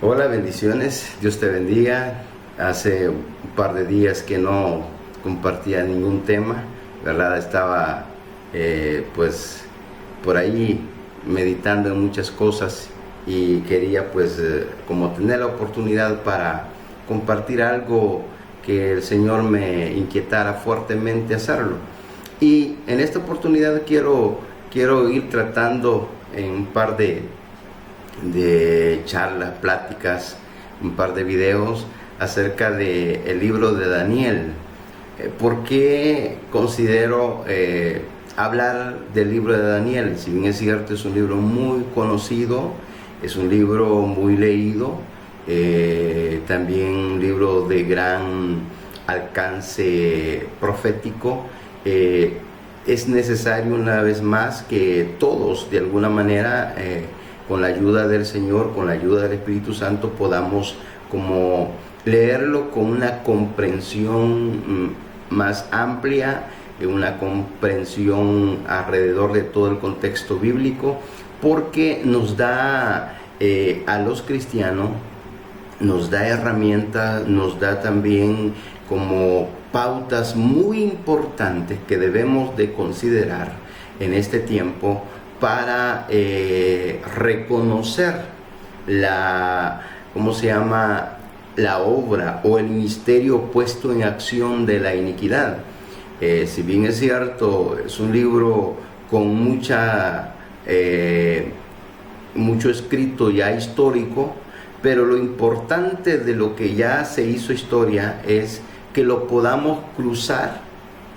Hola, bendiciones, Dios te bendiga. Hace un par de días que no compartía ningún tema, ¿verdad? Estaba pues por ahí meditando en muchas cosas y quería como tener la oportunidad para compartir algo que el Señor me inquietara fuertemente hacerlo. Y en esta oportunidad quiero ir tratando en un par de charlas, pláticas, un par de videos acerca del libro de Daniel. ¿Por qué considero hablar del libro de Daniel? Si bien es cierto, es un libro muy conocido, es un libro muy leído, también un libro de gran alcance profético. Es necesario una vez más que todos de alguna manera con la ayuda del Señor, con la ayuda del Espíritu Santo, podamos como leerlo con una comprensión más amplia, una comprensión alrededor de todo el contexto bíblico, porque nos da a los cristianos, nos da herramientas, nos da también como pautas muy importantes que debemos de considerar en este tiempo para reconocer la obra o el misterio puesto en acción de la iniquidad. Si bien es cierto, es un libro con mucho escrito ya histórico, pero lo importante de lo que ya se hizo historia es que lo podamos cruzar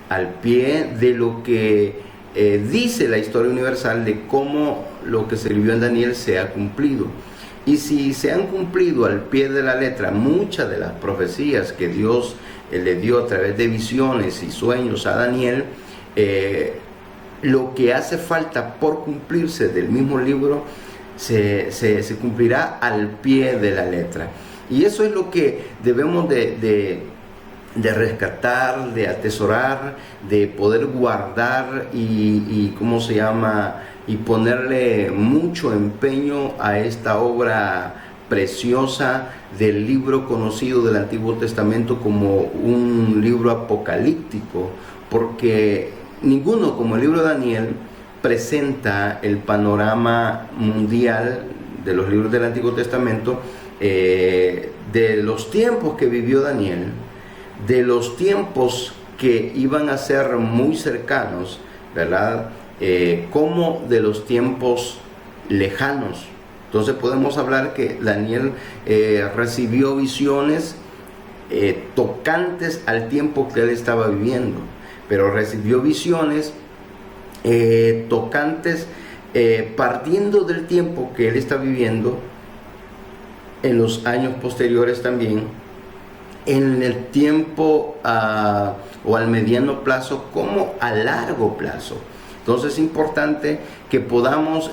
al pie de lo que dice la historia universal, de cómo lo que se escribió en Daniel se ha cumplido. Y si se han cumplido al pie de la letra muchas de las profecías que Dios le dio a través de visiones y sueños a Daniel, lo que hace falta por cumplirse del mismo libro se cumplirá al pie de la letra. Y eso es lo que debemos de rescatar, de atesorar, de poder guardar y ponerle mucho empeño a esta obra preciosa del libro conocido del Antiguo Testamento como un libro apocalíptico, porque ninguno como el libro de Daniel presenta el panorama mundial de los libros del Antiguo Testamento, de los tiempos que vivió Daniel, de los tiempos que iban a ser muy cercanos, ¿verdad? Como de los tiempos lejanos. Entonces podemos hablar que Daniel recibió visiones tocantes al tiempo que él estaba viviendo, pero recibió visiones tocantes partiendo del tiempo que él está viviendo en los años posteriores también, en el tiempo o al mediano plazo como a largo plazo. Entonces es importante que podamos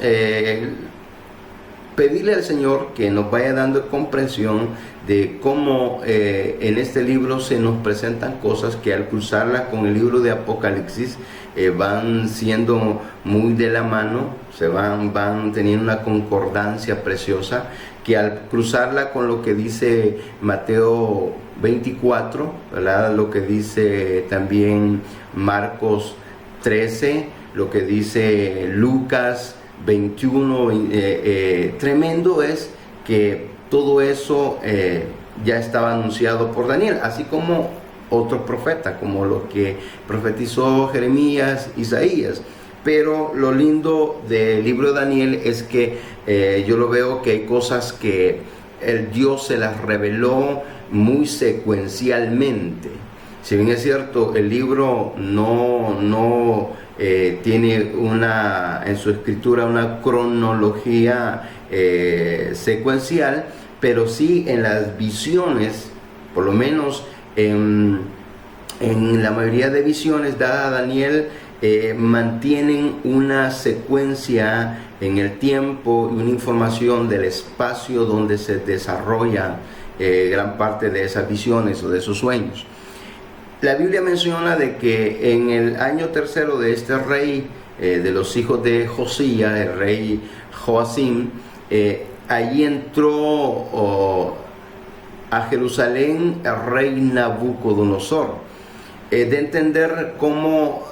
pedirle al Señor que nos vaya dando comprensión de cómo en este libro se nos presentan cosas que al cruzarlas con el libro de Apocalipsis van siendo muy de la mano, van teniendo una concordancia preciosa, que al cruzarla con lo que dice Mateo 24, ¿verdad? Lo que dice también Marcos 13, lo que dice Lucas 21, tremendo es que todo eso ya estaba anunciado por Daniel, así como otro profeta, como lo que profetizó Jeremías, Isaías. Pero lo lindo del libro de Daniel es que yo lo veo que hay cosas que el Dios se las reveló muy secuencialmente. Si bien es cierto, el libro no tiene en su escritura una cronología secuencial, pero sí en las visiones, por lo menos en la mayoría de visiones dadas a Daniel, mantienen una secuencia en el tiempo y una información del espacio donde se desarrolla gran parte de esas visiones o de esos sueños. La Biblia menciona de que en el año tercero de este rey, de los hijos de Josías, el rey Joacim, allí entró a Jerusalén el rey Nabucodonosor. De entender cómo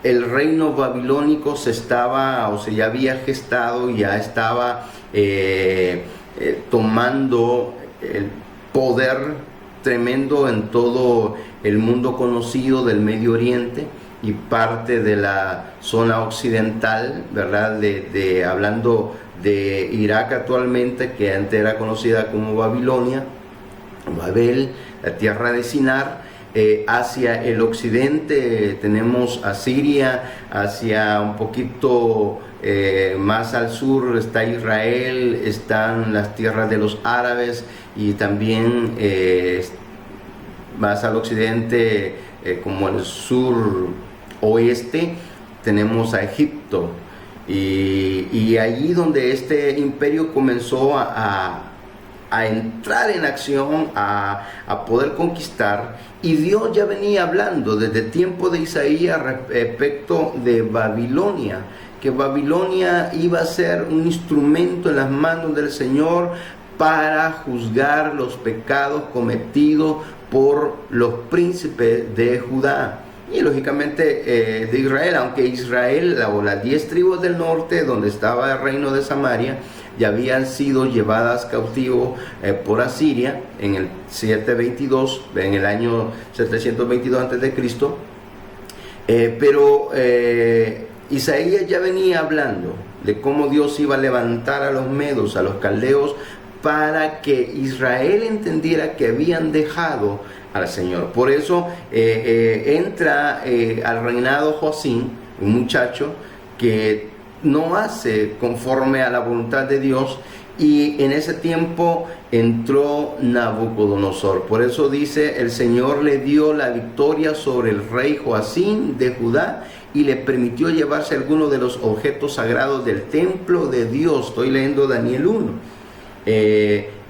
el reino babilónico se ya había gestado, ya estaba tomando el poder tremendo en todo el mundo conocido del Medio Oriente y parte de la zona occidental, ¿verdad? Hablando de Irak actualmente, que antes era conocida como Babilonia, Babel, la tierra de Sinar. Hacia el occidente tenemos a Siria, hacia un poquito más al sur está Israel, están las tierras de los árabes, y también más al occidente, como el sur oeste, tenemos a Egipto, y allí donde este imperio comenzó a entrar en acción, a poder conquistar. Y Dios ya venía hablando desde el tiempo de Isaías respecto de Babilonia, que Babilonia iba a ser un instrumento en las manos del Señor para juzgar los pecados cometidos por los príncipes de Judá y lógicamente de Israel, aunque Israel, o las 10 tribus del norte, donde estaba el reino de Samaria, ya habían sido llevadas cautivos por Asiria en el 722, en el año 722 a.C. Pero Isaías ya venía hablando de cómo Dios iba a levantar a los medos, a los caldeos, para que Israel entendiera que habían dejado al Señor. Por eso entra al reinado Joacim, un muchacho que no hace conforme a la voluntad de Dios, y en ese tiempo entró Nabucodonosor. Por eso dice, el Señor le dio la victoria sobre el rey Joacim de Judá y le permitió llevarse algunos de los objetos sagrados del templo de Dios. Estoy leyendo Daniel 1.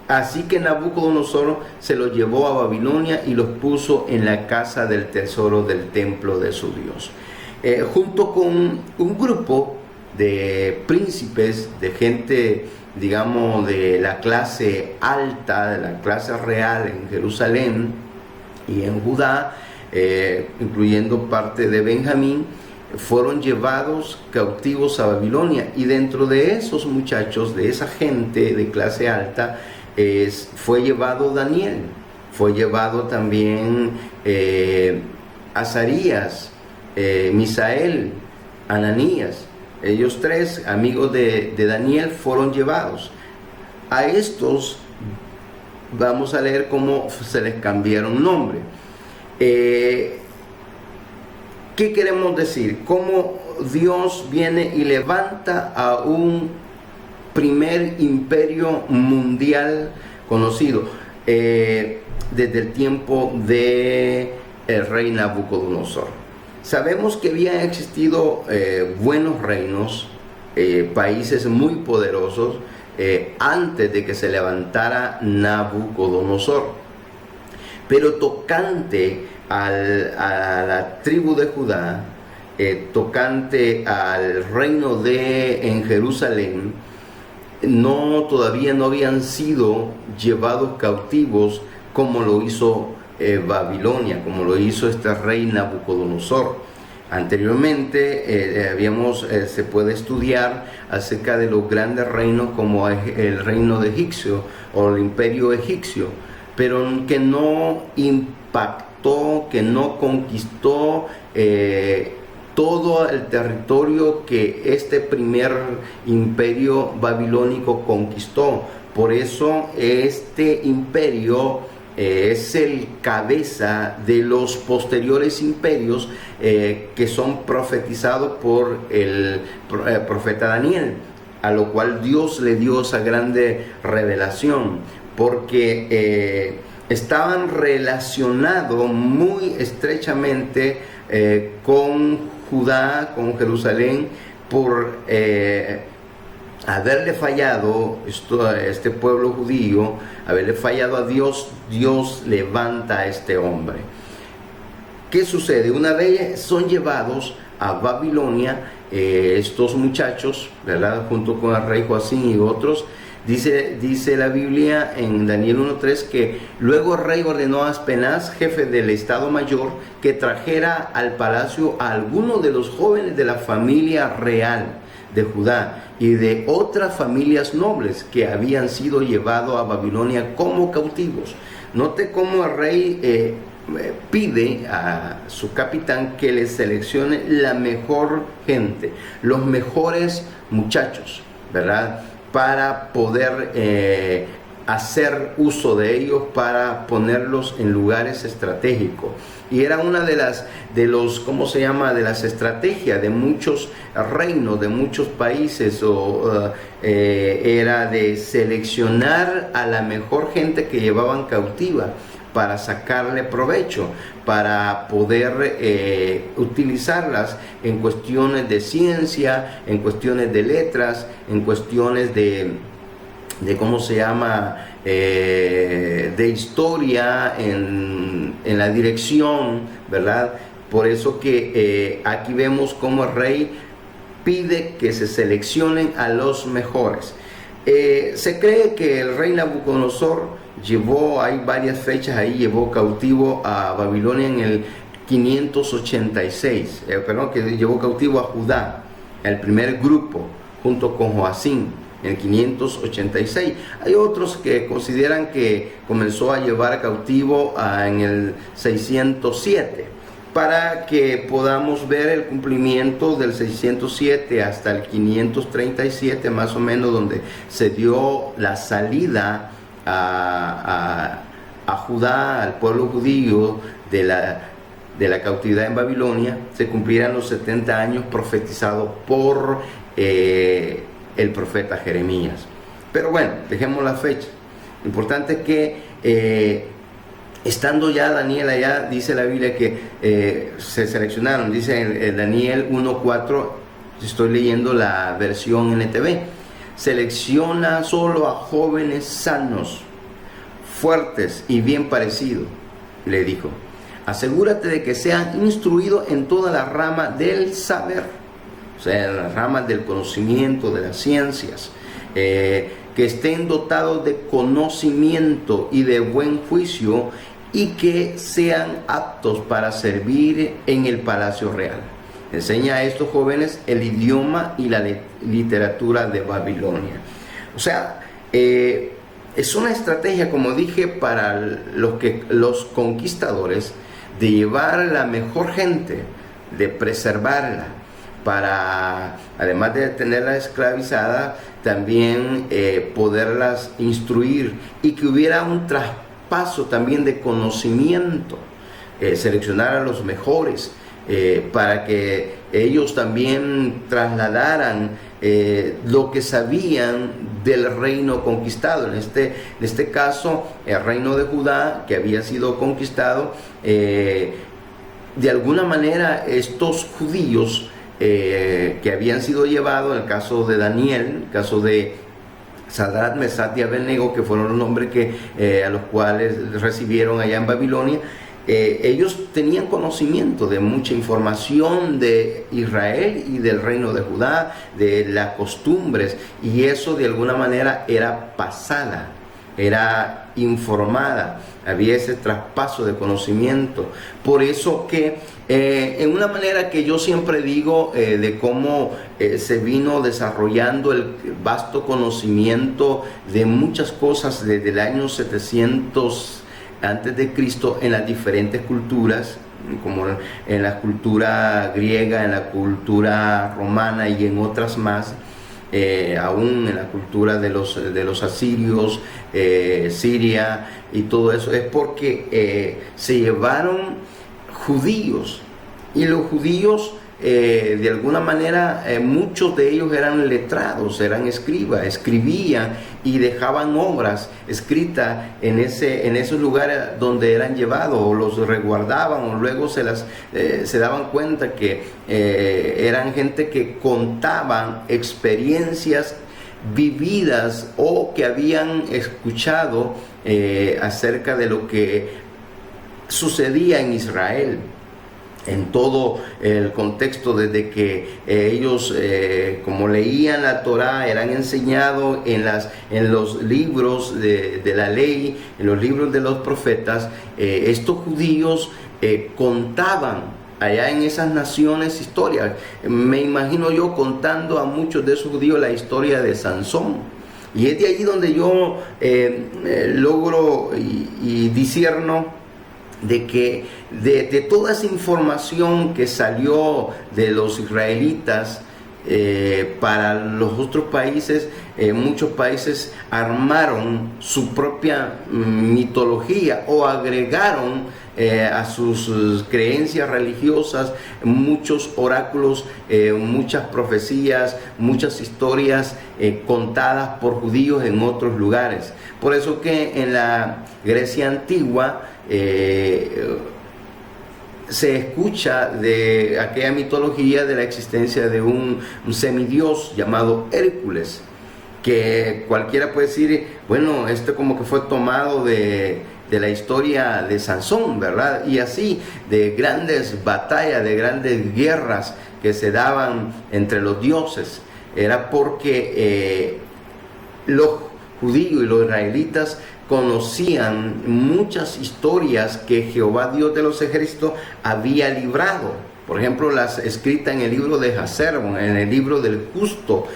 Así que Nabucodonosor se los llevó a Babilonia y los puso en la casa del tesoro del templo de su Dios. Junto con un grupo de príncipes, de gente, digamos, de la clase alta, de la clase real en Jerusalén y en Judá, incluyendo parte de Benjamín, fueron llevados cautivos a Babilonia. Y dentro de esos muchachos, de esa gente de clase alta, fue llevado Daniel, fue llevado también Azarías, Misael, Ananías. Ellos tres, amigos de Daniel, fueron llevados. A estos vamos a leer cómo se les cambiaron nombre. ¿Qué queremos decir? Cómo Dios viene y levanta a un primer imperio mundial conocido desde el tiempo de el rey Nabucodonosor. Sabemos que habían existido buenos reinos, países muy poderosos, antes de que se levantara Nabucodonosor. Pero tocante a la tribu de Judá, tocante al reino en Jerusalén, todavía no habían sido llevados cautivos como lo hizo Babilonia, como lo hizo este rey Nabucodonosor. Anteriormente se puede estudiar acerca de los grandes reinos como el reino de Egipcio o el imperio egipcio, pero que no impactó, que no conquistó todo el territorio que este primer imperio babilónico conquistó. Por eso este imperio es el cabeza de los posteriores imperios que son profetizados por el profeta Daniel, a lo cual Dios le dio esa grande revelación, porque estaban relacionados muy estrechamente con Judá, con Jerusalén, por haberle fallado este pueblo judío, haberle fallado a Dios. Dios levanta a este hombre. ¿Qué sucede? Una vez son llevados a Babilonia, estos muchachos, ¿verdad?, junto con el rey Joacim y otros, Dice la Biblia en Daniel 1:3 que luego el rey ordenó a Aspenaz, jefe del Estado Mayor, que trajera al palacio a algunos de los jóvenes de la familia real de Judá y de otras familias nobles que habían sido llevados a Babilonia como cautivos. Note cómo el rey pide a su capitán que le seleccione la mejor gente, los mejores muchachos, ¿verdad? Para poder hacer uso de ellos, para ponerlos en lugares estratégicos. Y era una de las estrategias de muchos reinos, de muchos países, era de seleccionar a la mejor gente que llevaban cautiva para sacarle provecho, para poder utilizarlas en cuestiones de ciencia, en cuestiones de letras, en cuestiones de historia, en la dirección, ¿verdad? Por eso que aquí vemos cómo el rey pide que se seleccionen a los mejores. Se cree que el rey Nabucodonosor hay varias fechas ahí, llevó cautivo a Babilonia en el 586, que llevó cautivo a Judá, el primer grupo, junto con Joacim, en el 586. Hay otros que consideran que comenzó a llevar cautivo en el 607, para que podamos ver el cumplimiento del 607 hasta el 537, más o menos, donde se dio la salida a Judá, al pueblo judío, de la cautividad en Babilonia. Se cumplirán los 70 años profetizados por el profeta Jeremías. Pero bueno, dejemos la fecha. Lo importante es que estando ya Daniel allá, dice la Biblia que se seleccionaron, dice en Daniel 1:4, estoy leyendo la versión NTV, selecciona solo a jóvenes sanos, fuertes y bien parecidos, le dijo. Asegúrate de que sean instruidos en toda la rama del saber, o sea, en las ramas del conocimiento, de las ciencias, que estén dotados de conocimiento y de buen juicio, y que sean aptos para servir en el palacio real. Enseña a estos jóvenes el idioma y la literatura de Babilonia. O sea, es una estrategia, como dije, para los conquistadores, de llevar la mejor gente, de preservarla, para, además de tenerla esclavizada, también poderlas instruir, y que hubiera un traspaso también de conocimiento, seleccionar a los mejores, para que ellos también trasladaran lo que sabían del reino conquistado. En este caso, el reino de Judá, que había sido conquistado, de alguna manera estos judíos que habían sido llevados, en el caso de Daniel, el caso de Sadrach, Mesach y Abednego, que fueron los nombres a los cuales recibieron allá en Babilonia, ellos tenían conocimiento de mucha información de Israel y del reino de Judá, de las costumbres, y eso de alguna manera era pasada, era informada, había ese traspaso de conocimiento. Por eso que en una manera que yo siempre digo de cómo se vino desarrollando el vasto conocimiento de muchas cosas desde el año 700 antes de Cristo en las diferentes culturas, como en la cultura griega, en la cultura romana y en otras más, aún en la cultura de los asirios, Siria y todo eso, es porque se llevaron judíos, y los judíos de alguna manera muchos de ellos eran letrados, eran escribas, escribían y dejaban obras escritas en esos lugares donde eran llevados, o los resguardaban, o luego se daban cuenta que eran gente que contaban experiencias vividas o que habían escuchado acerca de lo que sucedía en Israel. en todo el contexto, desde que ellos, como leían la Torá, eran enseñados en los libros de la ley, en los libros de los profetas. Estos judíos contaban allá en esas naciones historias. Me imagino yo contando a muchos de esos judíos la historia de Sansón. Y es de allí donde yo logro y discierno de que de toda esa información que salió de los israelitas para los otros países, muchos países armaron su propia mitología o agregaron a sus creencias religiosas muchos oráculos, muchas profecías, muchas historias contadas por judíos en otros lugares. Por eso que en la Grecia antigua se escucha de aquella mitología de la existencia de un semidios llamado Hércules, que cualquiera puede decir, bueno, esto como que fue tomado de la historia de Sansón, ¿verdad? Y así, de grandes batallas, de grandes guerras que se daban entre los dioses. Era porque los judíos y los israelitas conocían muchas historias que Jehová Dios de los ejércitos había librado. Por ejemplo, las escritas en el libro de Hasermon, en el libro del Justo.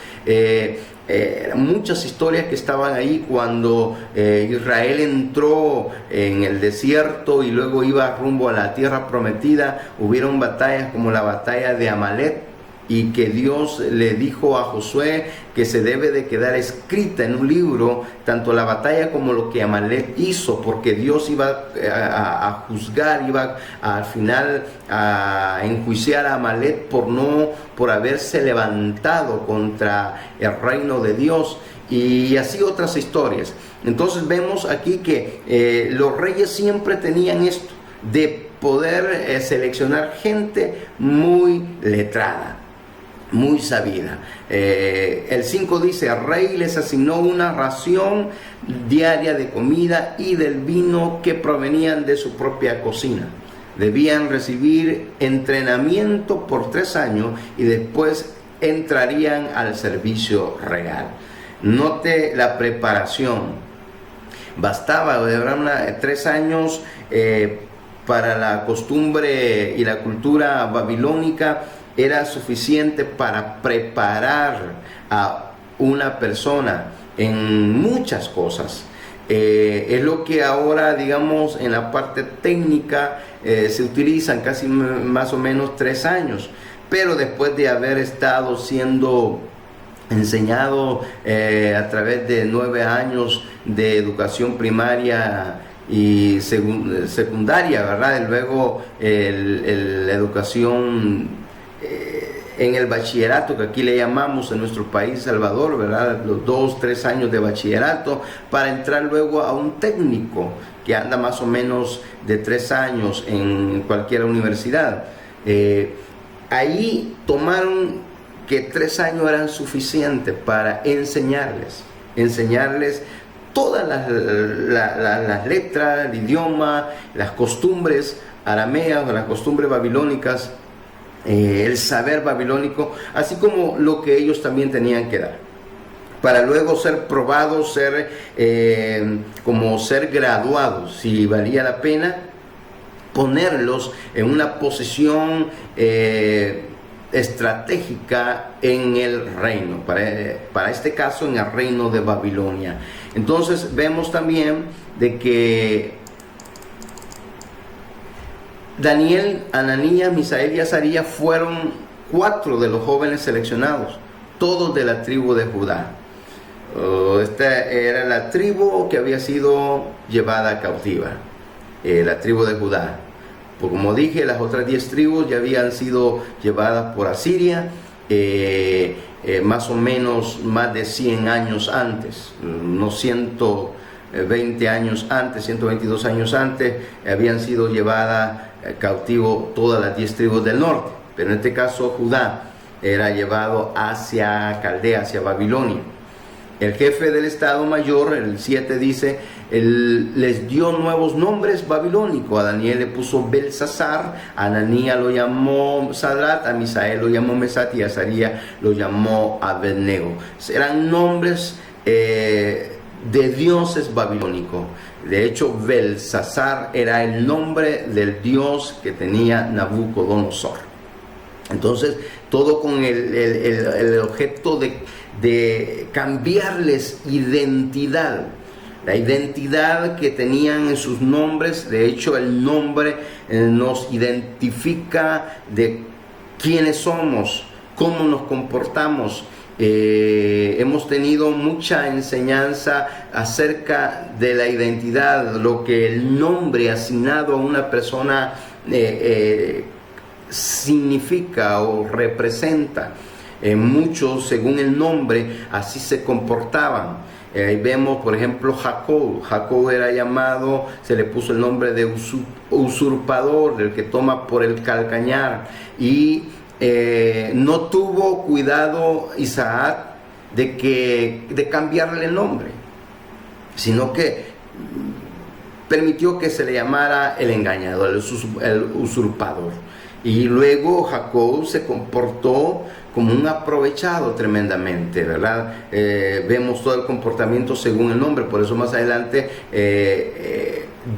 Muchas historias que estaban ahí cuando Israel entró en el desierto y luego iba rumbo a la tierra prometida. Hubieron batallas como la batalla de Amalek, y que Dios le dijo a Josué que se debe de quedar escrita en un libro tanto la batalla como lo que Amalek hizo, porque Dios iba a juzgar, iba al final a enjuiciar a Amalek por haberse levantado contra el reino de Dios, y así otras historias. Entonces vemos aquí que los reyes siempre tenían esto de poder seleccionar gente muy letrada, muy sabida. El 5 dice: el rey les asignó una ración diaria de comida y del vino que provenían de su propia cocina. Debían recibir entrenamiento por 3 años y después entrarían al servicio real. Note la preparación. Bastaba, eran 3 años para la costumbre y la cultura babilónica. Era suficiente para preparar a una persona en muchas cosas. Es lo que ahora, digamos, en la parte técnica se utilizan casi más o menos 3 años, pero después de haber estado siendo enseñado a través de 9 años de educación primaria y secundaria, ¿verdad? Y luego la educación en el bachillerato, que aquí le llamamos en nuestro país Salvador, ¿verdad? Los 2-3 años de bachillerato, para entrar luego a un técnico que anda más o menos de 3 años en cualquier universidad. Ahí tomaron que 3 años eran suficientes para enseñarles todas las letras, el idioma, las costumbres arameas o las costumbres babilónicas, el saber babilónico, así como lo que ellos también tenían que dar, para luego ser probados, ser graduados, si valía la pena ponerlos en una posición estratégica en el reino, para este caso en el reino de Babilonia. Entonces vemos también de que Daniel, Ananías, Misael y Azarías fueron 4 de los jóvenes seleccionados, todos de la tribu de Judá. Esta era la tribu que había sido llevada cautiva, la tribu de Judá. Pues como dije, las otras 10 tribus ya habían sido llevadas por Asiria, más o menos más de 100 años antes, unos 120 años antes, 122 años antes, habían sido llevadas cautivo todas las 10 tribus del norte, pero en este caso Judá era llevado hacia Caldea, hacia Babilonia. El jefe del Estado Mayor, el 7 dice, les dio nuevos nombres babilónicos. A Daniel le puso Belsasar, a Ananías lo llamó Sadrat, a Misael lo llamó Mesat y a Azarías lo llamó Abednego. Eran nombres de dioses babilónicos. De hecho, Belsasar era el nombre del dios que tenía Nabucodonosor. Entonces, todo con el objeto de cambiarles identidad. La identidad que tenían en sus nombres. De hecho, el nombre nos identifica de quiénes somos, cómo nos comportamos. Hemos tenido mucha enseñanza acerca de la identidad, lo que el nombre asignado a una persona significa o representa. Muchos, según el nombre, así se comportaban. Ahí vemos, por ejemplo, Jacob. Jacob era llamado, se le puso el nombre de usurpador, del que toma por el calcañar. Y no tuvo cuidado Isaac de cambiarle el nombre, sino que permitió que se le llamara el engañador, el usurpador. Y luego Jacob se comportó como un aprovechado tremendamente, ¿verdad? Vemos todo el comportamiento según el nombre. Por eso más adelante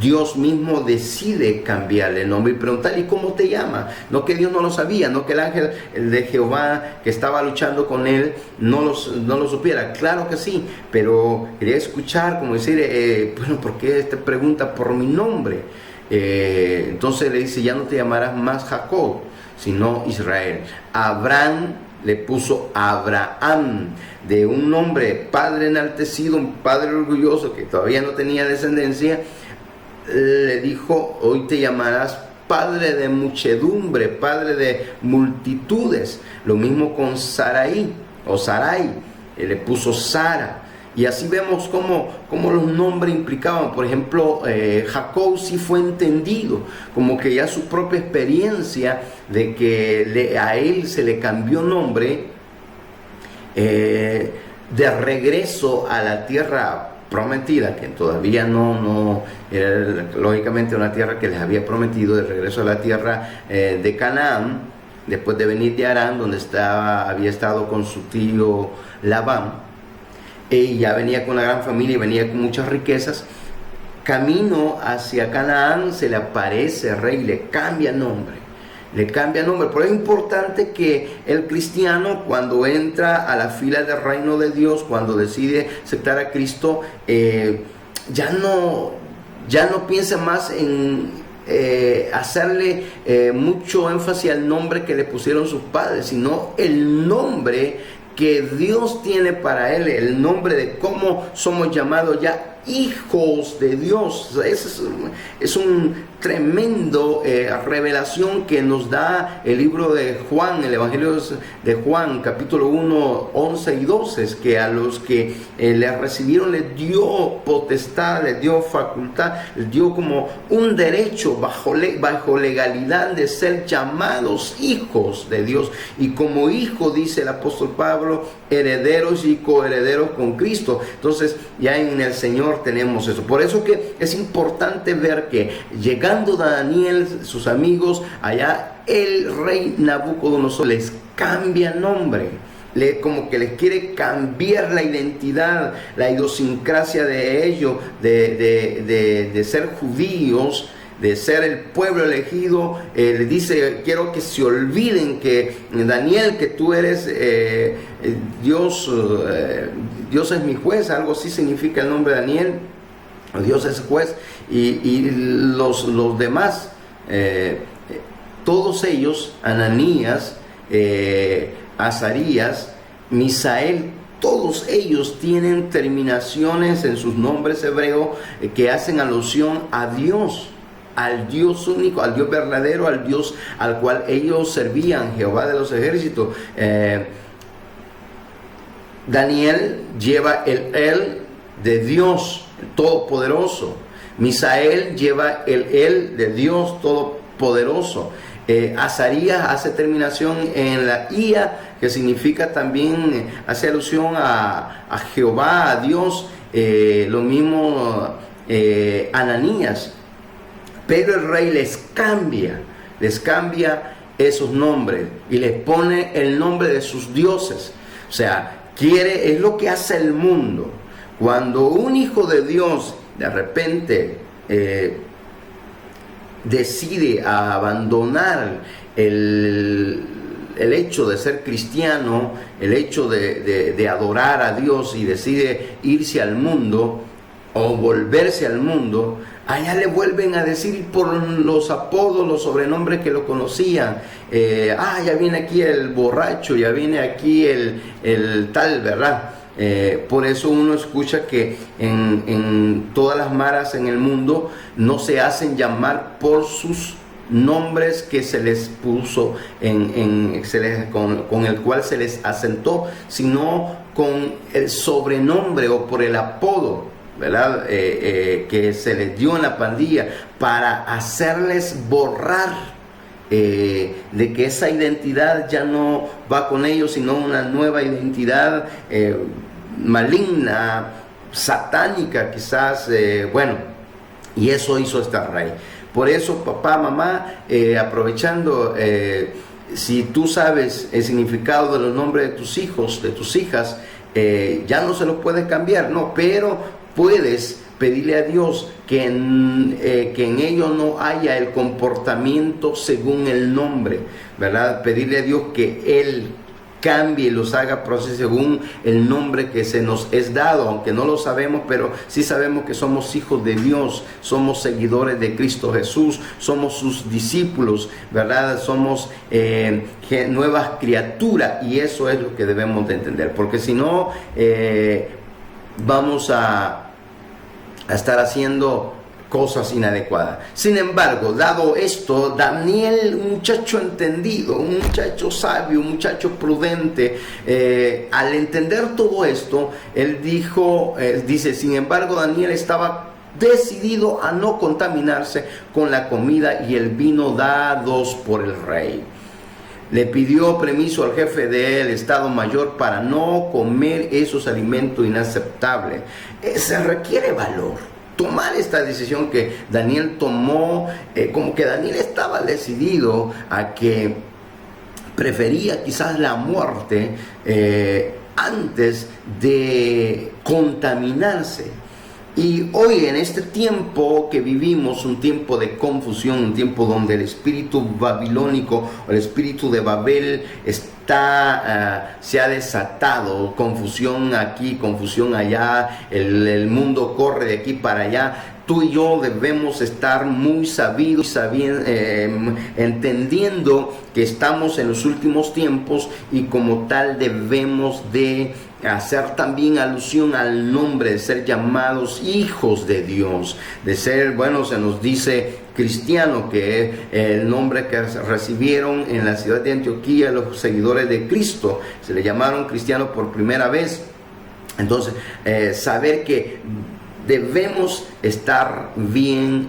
Dios mismo decide cambiarle el nombre y preguntarle, ¿y cómo te llama? No que Dios no lo sabía, no que el ángel de Jehová que estaba luchando con él no lo supiera. Claro que sí, pero quería escuchar, como decir, bueno, ¿por qué te pregunta por mi nombre? Entonces le dice, ya no te llamarás más Jacob, sino Israel. Abraham le puso Abraham, de un nombre, padre enaltecido, un padre orgulloso que todavía no tenía descendencia. Le dijo, hoy te llamarás padre de muchedumbre, padre de multitudes. Lo mismo con Sarai, le puso Sara. Y así vemos cómo los nombres implicaban. Por ejemplo, Jacob sí fue entendido, como que ya su propia experiencia de que a él se le cambió nombre, de regreso a la tierra prometida, que todavía no era lógicamente una tierra que les había prometido, de regreso a la tierra de Canaán, después de venir de Harán, donde había estado con su tío Labán. Ya venía con una gran familia y venía con muchas riquezas. Camino hacia Canaán se le aparece el rey y le cambia nombre. Pero es importante que el cristiano, cuando entra a la fila del reino de Dios, cuando decide aceptar a Cristo, ya no piensa más en hacerle mucho énfasis al nombre que le pusieron sus padres, sino el nombre que Dios tiene para él, el nombre de cómo somos llamados ya hijos de Dios. Es un tremendo revelación que nos da el libro de Juan, el Evangelio de Juan, capítulo 1, 11 y 12, que a los que le recibieron les dio potestad, les dio facultad, les dio como un derecho bajo legalidad de ser llamados hijos de Dios. Y como hijo, dice el apóstol Pablo, herederos y coherederos con Cristo. Entonces ya en el Señor tenemos eso. Por eso que es importante ver que llegando Daniel, sus amigos, allá el rey Nabucodonosor les cambia nombre. Como que les quiere cambiar la identidad, la idiosincrasia de ellos, de ser judíos, de ser el pueblo elegido. Le dice, quiero que se olviden que Daniel, que tú eres Dios, Dios es mi juez, algo así significa el nombre de Daniel, Dios es juez, y los demás, todos ellos, Ananías, Azarías, Misael, todos ellos tienen terminaciones en sus nombres hebreos que hacen alusión a Dios, al Dios único, al Dios verdadero, al Dios al cual ellos servían, Jehová de los ejércitos. Daniel lleva el de Dios, el Todopoderoso. Misael lleva el de Dios Todopoderoso. Azarías hace terminación en la ia, que significa también, hace alusión a Jehová, a Dios. Lo mismo Ananías. Pero el rey les cambia esos nombres y les pone el nombre de sus dioses. O sea, es lo que hace el mundo. Cuando un hijo de Dios de repente decide abandonar el hecho de ser cristiano, el hecho de adorar a Dios, y decide irse al mundo o volverse al mundo, allá le vuelven a decir por los apodos, los sobrenombres que lo conocían. Ya viene aquí el borracho, ya viene aquí el tal, ¿verdad? Por eso uno escucha que en todas las maras en el mundo no se hacen llamar por sus nombres que se les puso, con el cual se les asentó, sino con el sobrenombre o por el apodo, ¿verdad? Que se les dio en la pandilla, para hacerles borrar de que esa identidad ya no va con ellos, sino una nueva identidad maligna, satánica quizás, y eso hizo este rey. Por eso, papá, mamá, aprovechando, si tú sabes el significado de los nombres de tus hijos, de tus hijas, ya no se los puedes cambiar, no, pero puedes pedirle a Dios que en ellos no haya el comportamiento según el nombre, ¿verdad? Pedirle a Dios que Él cambie y los haga proceder según el nombre que se nos es dado, aunque no lo sabemos, pero sí sabemos que somos hijos de Dios, somos seguidores de Cristo Jesús, somos sus discípulos, ¿verdad? Somos nuevas criaturas, y eso es lo que debemos de entender, porque si no, vamos a estar haciendo cosas inadecuadas. Sin embargo, dado esto, Daniel, un muchacho entendido, un muchacho sabio, un muchacho prudente, al entender todo esto, él dice, sin embargo, Daniel estaba decidido a no contaminarse con la comida y el vino dados por el rey. Le pidió permiso al jefe del Estado Mayor para no comer esos alimentos inaceptables. Se requiere valor tomar esta decisión que Daniel tomó, como que Daniel estaba decidido a que prefería quizás la muerte antes de contaminarse. Y hoy, en este tiempo que vivimos, un tiempo de confusión, un tiempo donde el espíritu babilónico, el espíritu de Babel se ha desatado, confusión aquí, confusión allá, el mundo corre de aquí para allá. Tú y yo debemos estar muy sabidos, entendiendo que estamos en los últimos tiempos, y como tal debemos de hacer también alusión al nombre, de ser llamados hijos de Dios, de ser, se nos dice cristiano, que es el nombre que recibieron en la ciudad de Antioquía los seguidores de Cristo, se le llamaron cristianos por primera vez. Entonces, saber que debemos estar bien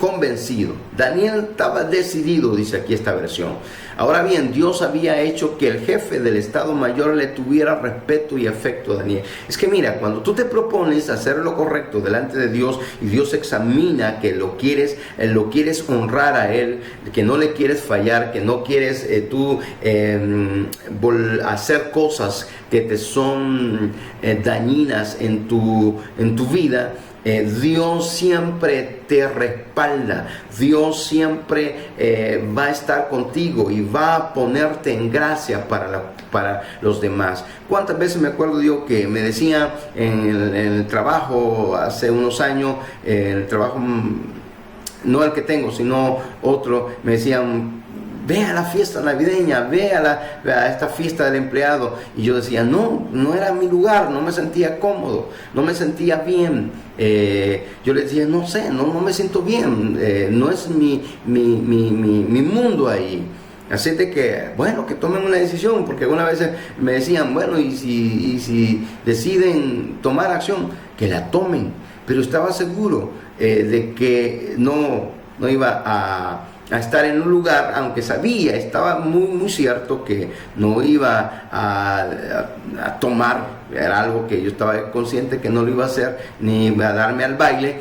convencidos. Daniel estaba decidido, dice aquí esta versión. Ahora bien, Dios había hecho que el jefe del Estado Mayor le tuviera respeto y afecto a Daniel. Es que mira, cuando tú te propones hacer lo correcto delante de Dios, y Dios examina que lo quieres honrar a Él, que no le quieres fallar, que no quieres hacer cosas que te son dañinas en tu vida, Dios siempre te respalda, Dios siempre va a estar contigo y va a ponerte en gracia para los demás. ¿Cuántas veces me acuerdo yo que me decía en el trabajo hace unos años, el trabajo, no el que tengo, sino otro, me decían: ve a la fiesta navideña, ve a esta fiesta del empleado. Y yo decía, no era mi lugar, no me sentía cómodo, no me sentía bien. Yo les decía, no sé, no me siento bien, no es mi mundo ahí. Así de que, que tomen una decisión, porque algunas veces me decían, y si deciden tomar acción, que la tomen. Pero estaba seguro de que no iba a estar en un lugar, aunque sabía, estaba muy cierto que no iba a tomar, era algo que yo estaba consciente que no lo iba a hacer, ni a darme al baile,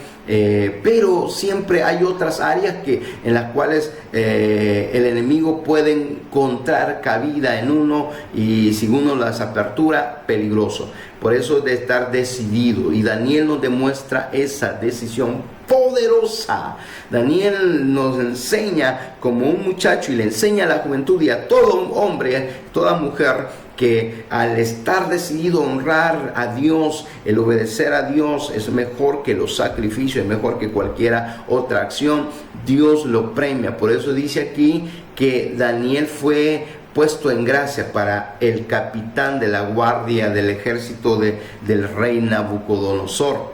pero siempre hay otras áreas en las cuales el enemigo puede encontrar cabida en uno, y si uno las apertura, peligroso. Por eso de estar decidido, y Daniel nos demuestra esa decisión poderosa. Daniel nos enseña como un muchacho, y le enseña a la juventud y a todo hombre, toda mujer, que al estar decidido a honrar a Dios, el obedecer a Dios es mejor que los sacrificios, es mejor que cualquier otra acción. Dios lo premia. Por eso dice aquí que Daniel fue puesto en gracia para el capitán de la guardia del ejército del rey Nabucodonosor.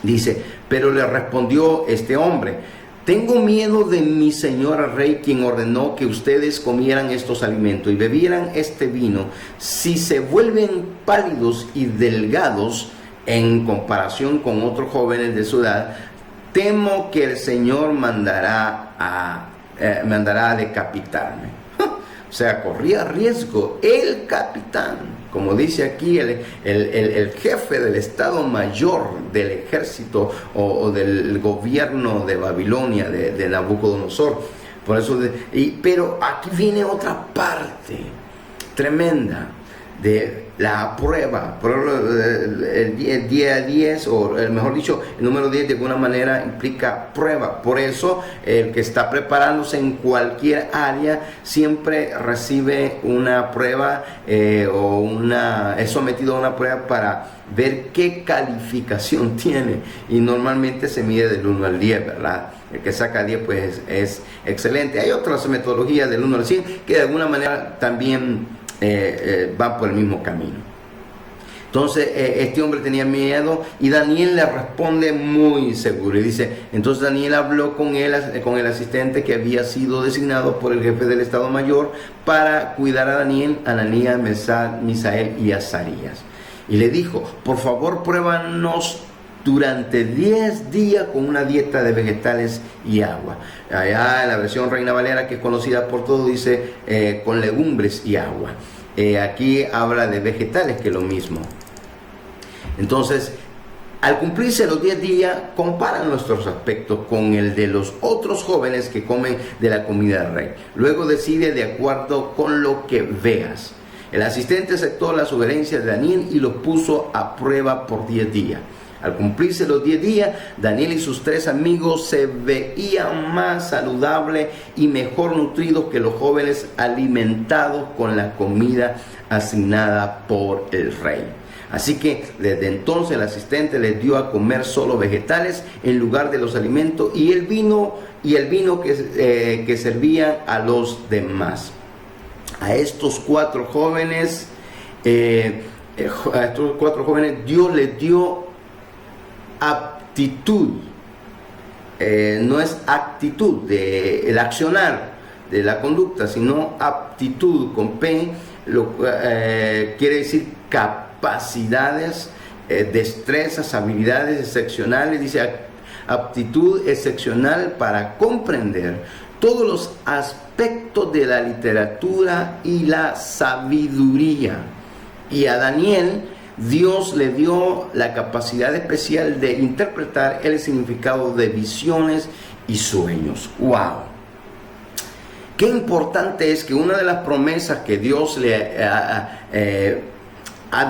Dice, pero le respondió este hombre: tengo miedo de mi señor el rey, quien ordenó que ustedes comieran estos alimentos y bebieran este vino. Si se vuelven pálidos y delgados en comparación con otros jóvenes de su edad, temo que el Señor mandará a decapitarme. O sea, corría riesgo el capitán, como dice aquí el jefe del Estado Mayor del ejército o del gobierno de Babilonia, de Nabucodonosor. Por eso, pero aquí viene otra parte tremenda de la prueba. El día 10, o mejor dicho, el número 10 de alguna manera implica prueba. Por eso el que está preparándose en cualquier área siempre recibe una prueba, es sometido a una prueba para ver qué calificación tiene, y normalmente se mide del 1 al 10, ¿verdad? El que saca 10 pues es excelente. Hay otras metodologías del 1 al 100 que de alguna manera también van por el mismo camino. Entonces este hombre tenía miedo, y Daniel le responde muy seguro, y dice: entonces Daniel habló con el asistente que había sido designado por el jefe del Estado Mayor para cuidar a Daniel, Ananías, Misael y Azarías, y le dijo: por favor, pruébanos durante 10 días con una dieta de vegetales y agua. Allá en la versión Reina Valera, que es conocida por todos, dice con legumbres y agua. Aquí habla de vegetales, que es lo mismo. Entonces, al cumplirse los 10 días, comparan nuestros aspectos con el de los otros jóvenes que comen de la comida del rey. Luego decide de acuerdo con lo que veas. El asistente aceptó la sugerencia de Daniel y lo puso a prueba por 10 días. Al cumplirse los 10 días, Daniel y sus 3 amigos se veían más saludables y mejor nutridos que los jóvenes alimentados con la comida asignada por el rey. Así que desde entonces el asistente les dio a comer solo vegetales en lugar de los alimentos y el vino que servían a los demás. A estos 4 jóvenes, Dios les dio aptitud, no es actitud el accionar de la conducta, sino aptitud con P, quiere decir capacidades, destrezas, habilidades excepcionales. Dice aptitud excepcional para comprender todos los aspectos de la literatura y la sabiduría. Y a Daniel Dios le dio la capacidad especial de interpretar el significado de visiones y sueños. ¡Wow! Qué importante es que una de las promesas que Dios le ha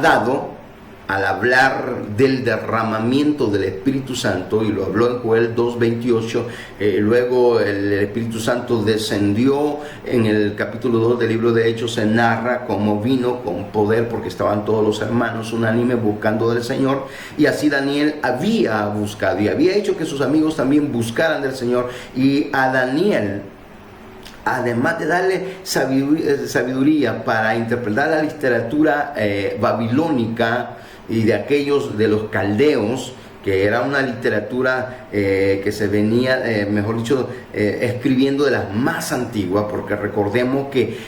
dado al hablar del derramamiento del Espíritu Santo, y lo habló en Joel 2:28, luego el Espíritu Santo descendió en el capítulo 2 del libro de Hechos, se narra cómo vino con poder, porque estaban todos los hermanos unánimes buscando del Señor, y así Daniel había buscado y había hecho que sus amigos también buscaran del Señor, y a Daniel, además de darle sabiduría para interpretar la literatura babilónica y de aquellos de los caldeos, que era una literatura que se venía, mejor dicho, escribiendo de las más antiguas, porque recordemos que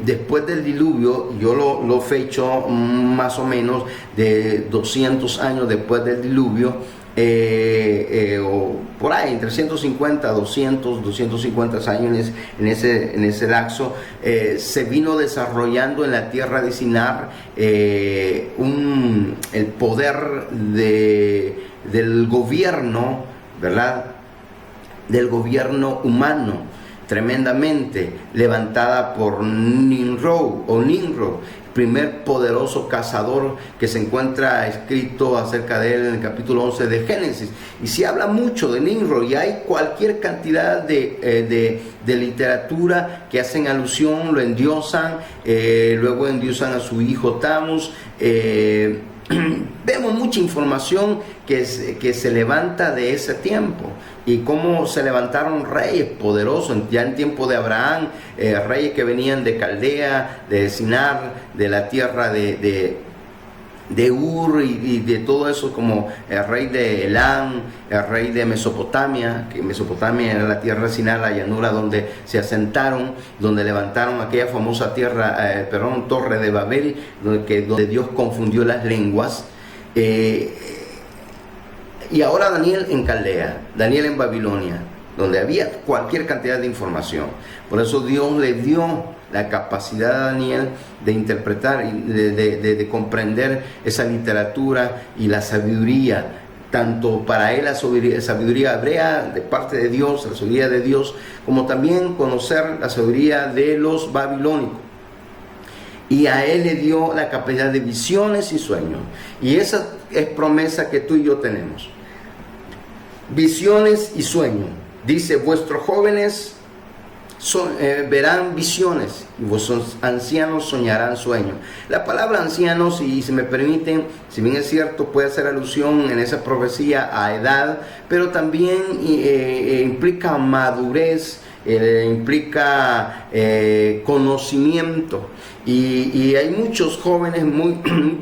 después del diluvio, yo lo fecho más o menos de 200 años después del diluvio, o por ahí, entre 150, 200, 250 años en ese lapso, se vino desarrollando en la tierra de Sinar el poder del gobierno, ¿verdad? Del gobierno humano, tremendamente, levantada por Nimrod, primer poderoso cazador que se encuentra escrito acerca de él en el capítulo 11 de Génesis. Y se habla mucho de Nimrod, y hay cualquier cantidad de literatura que hacen alusión, lo endiosan, luego endiosan a su hijo Tammuz. Vemos mucha información que se levanta de ese tiempo, y cómo se levantaron reyes poderosos ya en tiempo de Abraham, reyes que venían de Caldea, de Sinar, de la tierra de Ur y de todo eso, como el rey de Elam, el rey de Mesopotamia, que Mesopotamia era la tierra de Sinar, la llanura donde se asentaron, donde levantaron aquella famosa torre de Babel, donde Dios confundió las lenguas. Y ahora Daniel en Caldea, Daniel en Babilonia, donde había cualquier cantidad de información. Por eso Dios le dio la capacidad a Daniel de interpretar y de comprender esa literatura y la sabiduría, tanto para él la sabiduría hebrea de parte de Dios, la sabiduría de Dios, como también conocer la sabiduría de los babilónicos. Y a él le dio la capacidad de visiones y sueños. Y esa es promesa que tú y yo tenemos. Visiones y sueños. Dice, vuestros jóvenes verán visiones y vuestros ancianos soñarán sueños. La palabra ancianos, si me permiten, si bien es cierto, puede hacer alusión en esa profecía a edad, pero también implica madurez, implica conocimiento. Y hay muchos jóvenes muy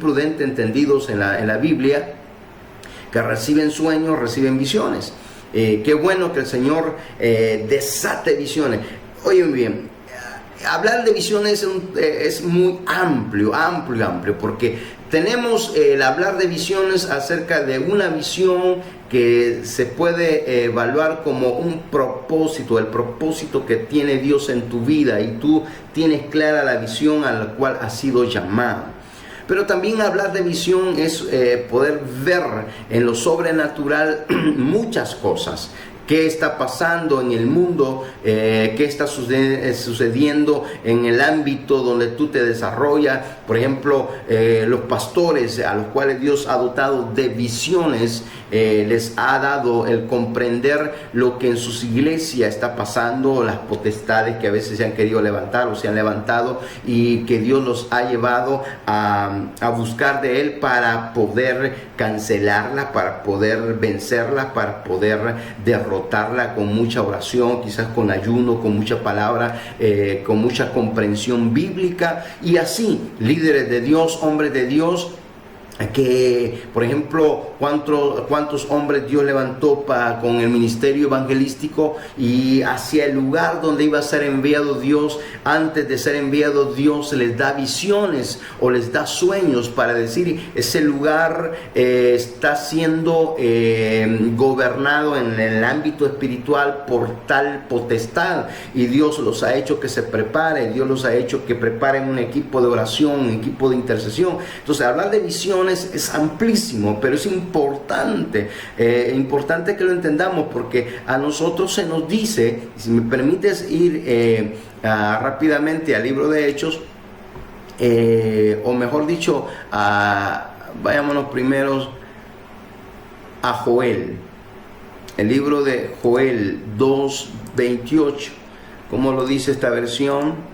prudentes, entendidos en la Biblia, que reciben sueños, reciben visiones. Qué bueno que el Señor desate visiones. Oye bien, hablar de visiones es muy amplio, porque tenemos el hablar de visiones acerca de una visión que se puede evaluar como un propósito, el propósito que tiene Dios en tu vida, y tú tienes clara la visión a la cual has sido llamado. Pero también hablar de visión es poder ver en lo sobrenatural muchas cosas. ¿Qué está pasando en el mundo? ¿Qué está sucediendo en el ámbito donde tú te desarrollas? Por ejemplo, los pastores a los cuales Dios ha dotado de visiones, les ha dado el comprender lo que en sus iglesias está pasando, las potestades que a veces se han querido levantar o se han levantado, y que Dios los ha llevado a buscar de Él para poder cancelarla, para poder vencerla, para poder derrotarla con mucha oración, quizás con ayuno, con mucha palabra, con mucha comprensión bíblica. Y así, líderes de Dios, hombres de Dios, que por ejemplo cuántos hombres Dios levantó con el ministerio evangelístico, y hacia el lugar donde iba a ser enviado Dios, antes de ser enviado Dios les da visiones o les da sueños para decir, ese lugar está siendo gobernado en el ámbito espiritual por tal potestad, y Dios los ha hecho que se prepare, Dios los ha hecho que preparen un equipo de oración, un equipo de intercesión. Entonces, hablar de visiones es amplísimo, pero es importante que lo entendamos, porque a nosotros se nos dice, si me permites ir rápidamente al libro de Hechos, o mejor dicho, vayámonos primero a Joel, el libro de Joel 2:28, ¿cómo lo dice esta versión?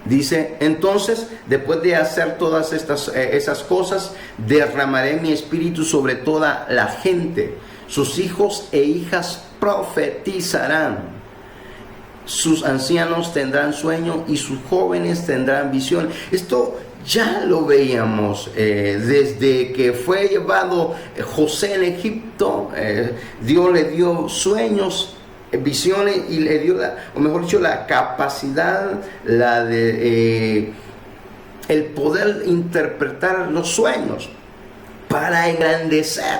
Dice, entonces, después de hacer todas esas cosas, derramaré mi espíritu sobre toda la gente. Sus hijos e hijas profetizarán. Sus ancianos tendrán sueño y sus jóvenes tendrán visión. Esto ya lo veíamos desde que fue llevado José en Egipto. Dios le dio sueños, visiones, y le dio la capacidad, el poder interpretar los sueños para engrandecer.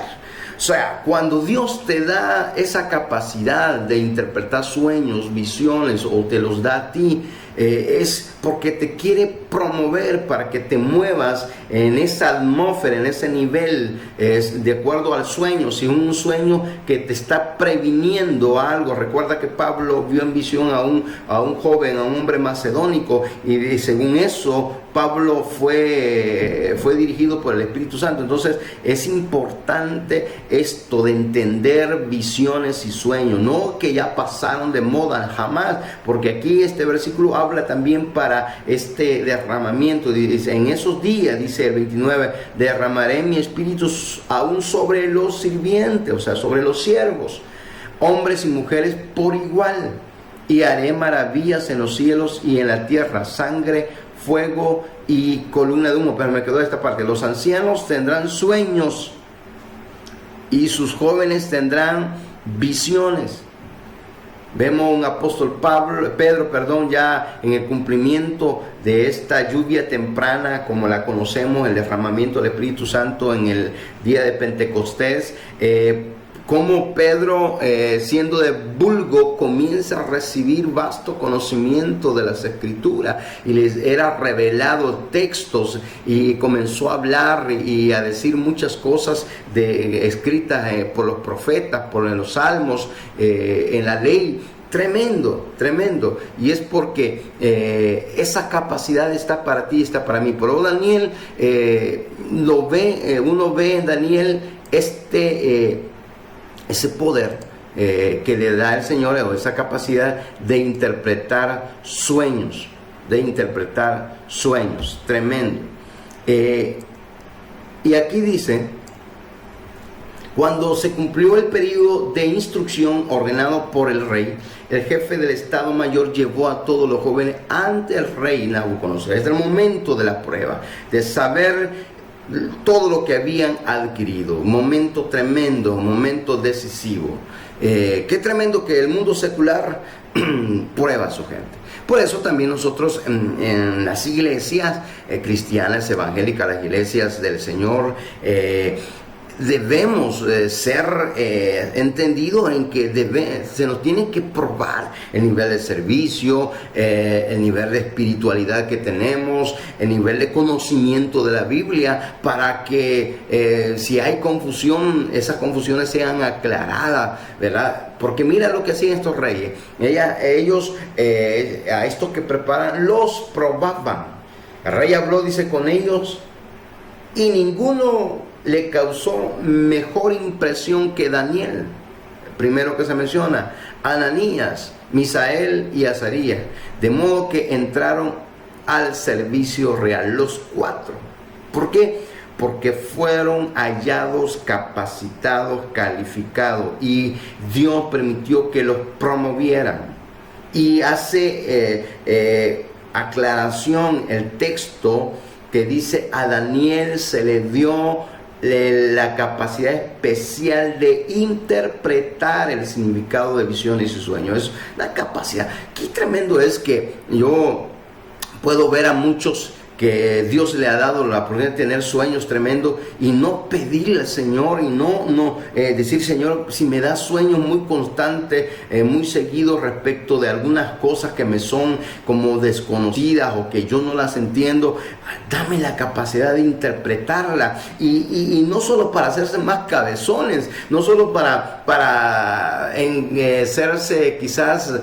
O sea, cuando Dios te da esa capacidad de interpretar sueños, visiones, o te los da a ti, es porque te quiere promover para que te muevas en esa atmósfera, en ese nivel, de acuerdo al sueño. Si es un sueño que te está previniendo algo, recuerda que Pablo vio en visión a un joven, a un hombre macedónico, y según eso Pablo fue dirigido por el Espíritu Santo. Entonces es importante esto de entender visiones y sueños, no que ya pasaron de moda, jamás, porque aquí este versículo habla también para este derramamiento. Dice, en esos días, dice el 29, derramaré mi espíritu aún sobre los sirvientes, o sea, sobre los siervos, hombres y mujeres por igual, y haré maravillas en los cielos y en la tierra, sangre, fuego y columna de humo. Pero me quedó esta parte: los ancianos tendrán sueños y sus jóvenes tendrán visiones. Vemos un apóstol Pedro, ya en el cumplimiento de esta lluvia temprana, como la conocemos, el derramamiento del Espíritu Santo en el día de Pentecostés, como Pedro, siendo de vulgo, comienza a recibir vasto conocimiento de las Escrituras, y les era revelado textos, y comenzó a hablar y a decir muchas cosas escritas por los profetas, por los salmos, en la ley. Tremendo, tremendo. Y es porque esa capacidad está para ti, está para mí. Pero Daniel uno ve en Daniel ese poder que le da el Señor, o esa capacidad de interpretar sueños, tremendo. Y aquí dice: cuando se cumplió el periodo de instrucción ordenado por el rey, el jefe del Estado Mayor llevó a todos los jóvenes ante el rey Nabucodonosor. Es el momento de la prueba, de saber todo lo que habían adquirido. Un momento tremendo, un momento decisivo. Qué tremendo que el mundo secular prueba a su gente. Por eso también nosotros en las iglesias cristianas, evangélicas, las iglesias del Señor, debemos ser entendidos en que se nos tiene que probar el nivel de servicio, el nivel de espiritualidad que tenemos, el nivel de conocimiento de la Biblia, para que si hay confusión, esas confusiones sean aclaradas, ¿verdad? Porque mira lo que hacían estos reyes. Ellos a estos que preparan los probaban. El rey habló, dice, con ellos, y ninguno le causó mejor impresión que Daniel. El primero que se menciona, Ananías, Misael y Azarías, de modo que entraron al servicio real, los cuatro. ¿Por qué? Porque fueron hallados, capacitados, calificados, y Dios permitió que los promovieran. Y hace aclaración el texto que dice: a Daniel se le dio la capacidad especial de interpretar el significado de visiones y sueños. Es una capacidad. Qué tremendo es que yo puedo ver a muchos que Dios le ha dado la oportunidad de tener sueños tremendos, y no pedirle al Señor, y no decir: Señor, si me das sueños muy constantes, muy seguidos, respecto de algunas cosas que me son como desconocidas o que yo no las entiendo, dame la capacidad de interpretarla, y no solo para hacerse más cabezones, no solo para hacerse quizás,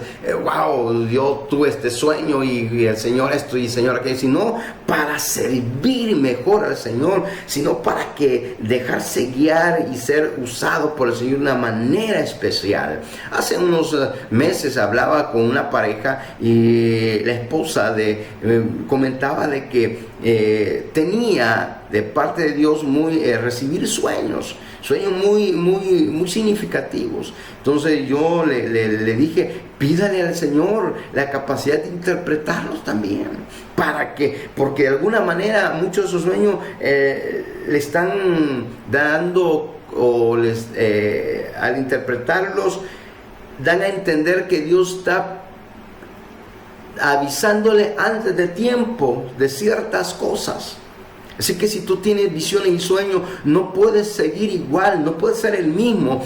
wow, yo tuve este sueño y el Señor esto y el Señor aquello, sino para servir mejor al Señor, sino para que dejarse guiar y ser usado por el Señor de una manera especial. Hace unos meses hablaba con una pareja, y la esposa comentaba de que tenía de parte de Dios recibir sueños muy significativos. Entonces yo le dije: pídale al Señor la capacidad de interpretarlos también, porque de alguna manera muchos de esos sueños le están dando, o al interpretarlos dan a entender que Dios está avisándole antes de tiempo de ciertas cosas. Así que si tú tienes visiones y sueños, no puedes seguir igual, no puedes ser el mismo.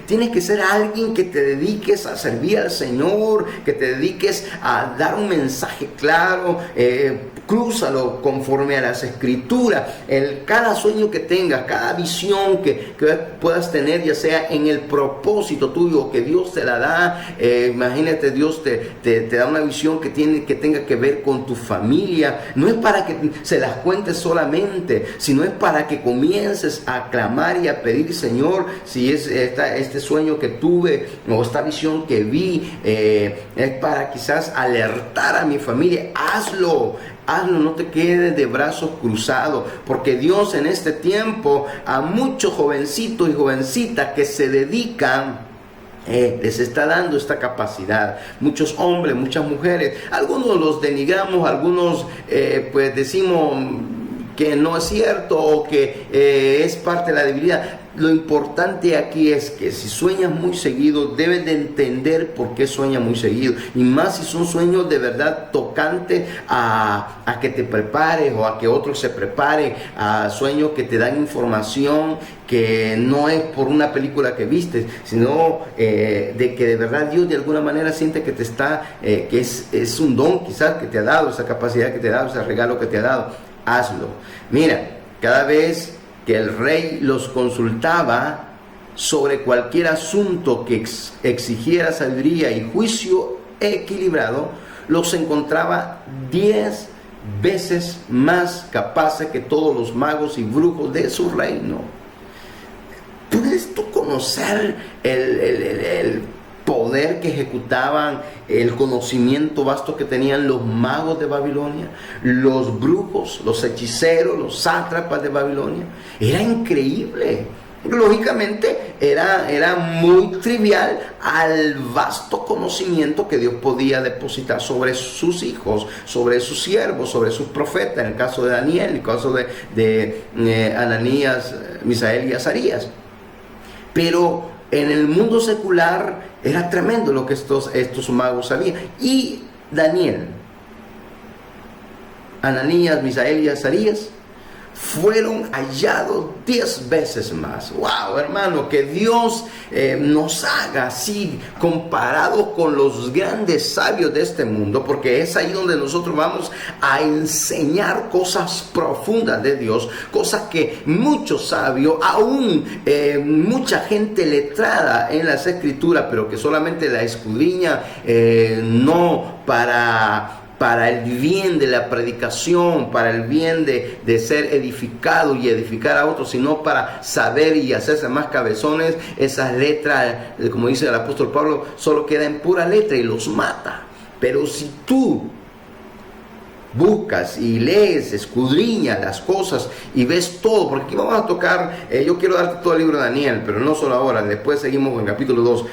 Tienes que ser alguien que te dediques a servir al Señor, que te dediques a dar un mensaje claro. Crúzalo conforme a las Escrituras. Cada sueño que tengas, cada visión que puedas tener, ya sea en el propósito tuyo que Dios te la da. Imagínate, Dios te da una visión que tenga que ver con tu familia. No es para que se las cuentes solamente, sino es para que comiences a clamar y a pedir: Señor, si es este sueño que tuve o esta visión que vi, es para quizás alertar a mi familia. Hazlo, no te quedes de brazos cruzados, porque Dios en este tiempo a muchos jovencitos y jovencitas que se dedican, les está dando esta capacidad. Muchos hombres, muchas mujeres, algunos los denigramos, algunos pues decimos que no es cierto o que es parte de la debilidad. Lo importante aquí es que si sueñas muy seguido, debes de entender por qué sueñas muy seguido. Y más si son sueños de verdad tocantes a que te prepares o a que otros se preparen, a sueños que te dan información que no es por una película que viste, sino de que de verdad Dios de alguna manera siente que te está, que es un don quizás que te ha dado, esa capacidad que te ha dado, ese regalo que te ha dado. Hazlo. Mira, cada vez que el rey los consultaba sobre cualquier asunto que exigiera sabiduría y juicio equilibrado, los encontraba 10 veces más capaces que todos los magos y brujos de su reino. ¿Puedes tú conocer el poder que ejecutaban, el conocimiento vasto que tenían los magos de Babilonia, los brujos, los hechiceros, los sátrapas de Babilonia? Era increíble. Lógicamente era muy trivial al vasto conocimiento que Dios podía depositar sobre sus hijos, sobre sus siervos, sobre sus profetas, en el caso de Daniel, en el caso de Ananías, Misael y Azarías. Pero en el mundo secular era tremendo lo que estos magos sabían. Y Daniel, Ananías, Misael y Azarías fueron hallados 10 veces más. ¡Wow, hermano! Que Dios nos haga así, comparado con los grandes sabios de este mundo, porque es ahí donde nosotros vamos a enseñar cosas profundas de Dios, cosas que muchos sabios, aún mucha gente letrada en las Escrituras, pero que solamente la escudriña, no para el bien de la predicación, para el bien de ser edificado y edificar a otros, sino para saber y hacerse más cabezones. Esas letras, como dice el apóstol Pablo, solo queda en pura letra y los mata. Pero si tú buscas y lees, escudriñas las cosas y ves todo, porque aquí vamos a tocar, yo quiero darte todo el libro de Daniel, pero no solo ahora, después seguimos con el capítulo 2,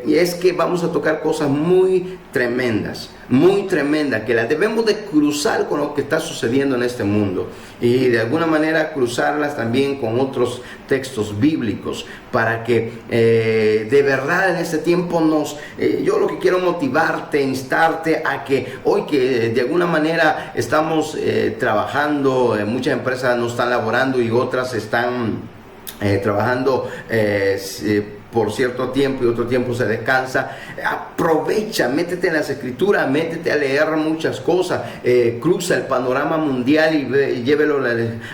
y es que vamos a tocar cosas muy tremendas, que las debemos de cruzar con lo que está sucediendo en este mundo, y de alguna manera cruzarlas también con otros textos bíblicos, para que de verdad en este tiempo yo lo que quiero motivarte, instarte a que hoy que de alguna manera estamos trabajando, muchas empresas no están laborando y otras están trabajando por cierto tiempo y otro tiempo se descansa. Aprovecha, métete en las Escrituras, métete a leer muchas cosas, cruza el panorama mundial y llévelo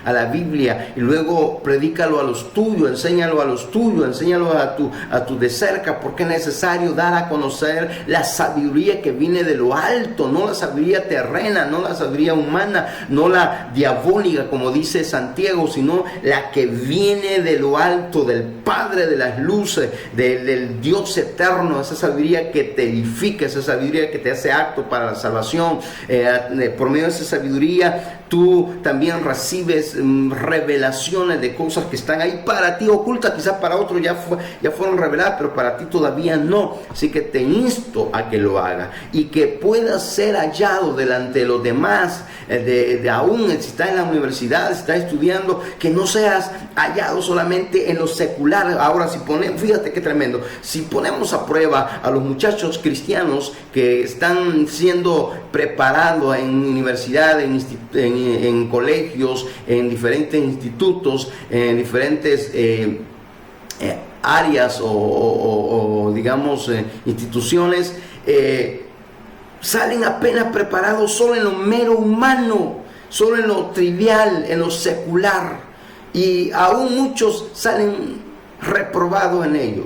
a la Biblia, y luego predícalo a los tuyos, enséñalo a los tuyos, enséñalo a tu de cerca, porque es necesario dar a conocer la sabiduría que viene de lo alto, no la sabiduría terrena, no la sabiduría humana, no la diabólica como dice Santiago, sino la que viene de lo alto, del Padre de las luces, del Dios eterno, esa sabiduría que te edifica, esa sabiduría que te hace apto para la salvación. Por medio de esa sabiduría tú también recibes revelaciones de cosas que están ahí para ti ocultas, quizás para otros ya fueron reveladas, pero para ti todavía no. Así que te insto a que lo hagas y que puedas ser hallado delante de los demás, aún si estás en la universidad, si estás estudiando, que no seas hallado solamente en lo secular. Ahora, fíjate qué tremendo, si ponemos a prueba a los muchachos cristianos que están siendo preparados en universidad, en en colegios, en diferentes institutos, en diferentes áreas o digamos instituciones, salen apenas preparados solo en lo mero humano, solo en lo trivial, en lo secular, y aún muchos salen reprobados en ello.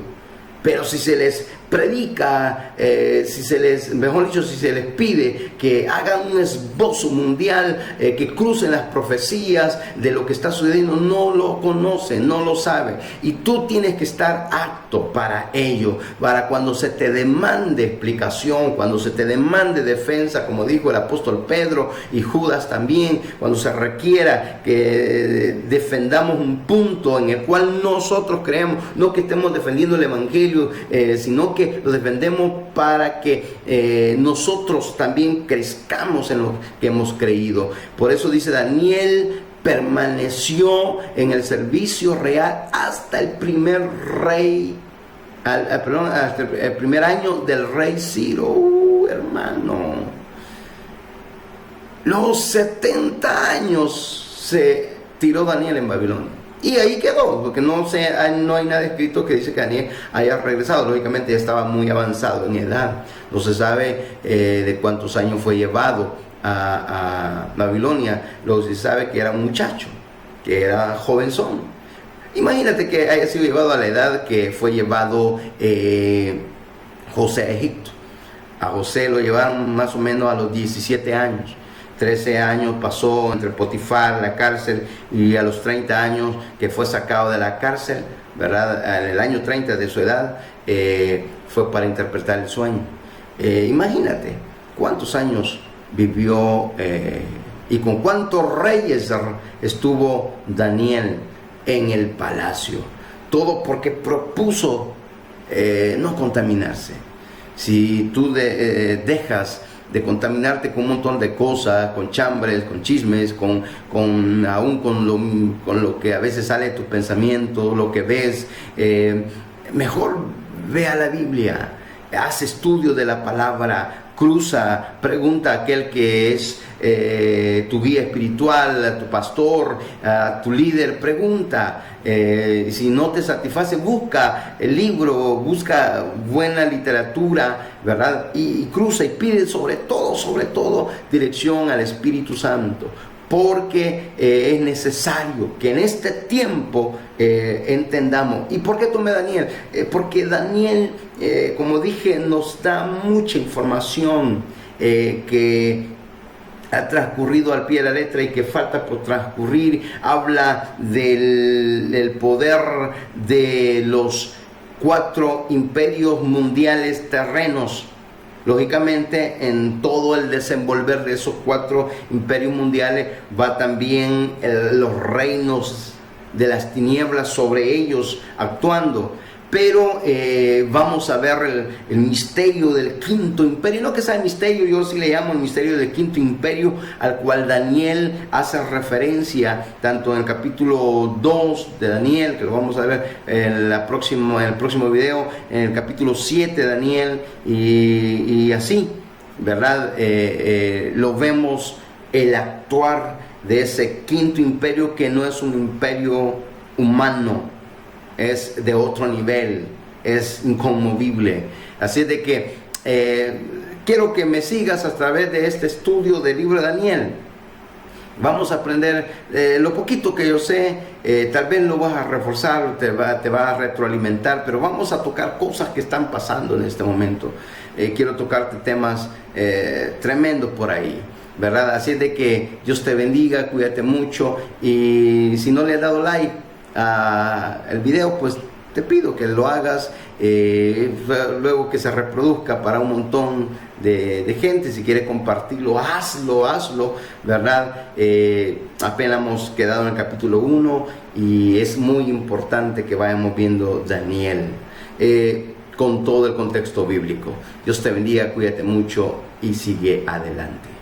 Pero si se les predica, si se les pide que hagan un esbozo mundial, que crucen las profecías de lo que está sucediendo, no lo conocen, no lo saben. Y tú tienes que estar apto para ello, para cuando se te demande explicación, cuando se te demande defensa, como dijo el apóstol Pedro y Judas también, cuando se requiera que defendamos un punto en el cual nosotros creemos, no que estemos defendiendo el evangelio, sino que lo defendemos para que nosotros también crezcamos en lo que hemos creído. Por eso dice Daniel, permaneció en el servicio real hasta el primer rey, hasta el primer año del rey Ciro. Hermano, los 70 años se tiró Daniel en Babilonia. Y ahí quedó, porque no hay nada escrito que dice que Daniel haya regresado. Lógicamente ya estaba muy avanzado en edad. No se sabe de cuántos años fue llevado a Babilonia. Lo que se sabe que era un muchacho, que era jovenzón. Imagínate que haya sido llevado a la edad que fue llevado José a Egipto. A José lo llevaron más o menos a los 17 años. 13 años pasó entre Potifar, la cárcel, y a los 30 años que fue sacado de la cárcel, ¿verdad? En el año 30 de su edad, fue para interpretar el sueño. Imagínate cuántos años vivió y con cuántos reyes estuvo Daniel en el palacio. Todo porque propuso no contaminarse. Si tú dejas de contaminarte con un montón de cosas, con chambres, con chismes, aún con lo que a veces sale de tus pensamientos, lo que ves, mejor ve a la Biblia, haz estudio de la palabra, cruza, pregunta a aquel que es tu guía espiritual, a tu pastor, a tu líder, pregunta. Si no te satisface, busca el libro, busca buena literatura, ¿verdad? Y cruza y pide sobre todo, dirección al Espíritu Santo. Porque es necesario que en este tiempo entendamos. ¿Y por qué tomé Daniel? Porque Daniel, como dije, nos da mucha información que ha transcurrido al pie de la letra y que falta por transcurrir. Habla del poder de los 4 imperios mundiales terrenos. Lógicamente, en todo el desenvolver de esos 4 imperios mundiales va también los reinos de las tinieblas sobre ellos actuando. Pero vamos a ver el misterio del quinto imperio. No que sea el misterio, yo sí le llamo el misterio del quinto imperio, al cual Daniel hace referencia tanto en el capítulo 2 de Daniel, que lo vamos a ver en el próximo video, en el capítulo 7 de Daniel, y así, ¿verdad? Lo vemos el actuar de ese quinto imperio, que no es un imperio humano, es de otro nivel, es inconmovible. Así de que quiero que me sigas a través de este estudio del libro de Daniel. Vamos a aprender lo poquito que yo sé, tal vez lo vas a reforzar, te va a retroalimentar, pero vamos a tocar cosas que están pasando en este momento. Quiero tocarte temas tremendos por ahí, ¿verdad? Así de que Dios te bendiga, cuídate mucho, y si no le has dado like el video, pues te pido que lo hagas, luego que se reproduzca para un montón de gente. Si quieres compartirlo, hazlo, ¿verdad? Apenas hemos quedado en el capítulo 1 y es muy importante que vayamos viendo Daniel con todo el contexto bíblico. Dios te bendiga, cuídate mucho y sigue adelante.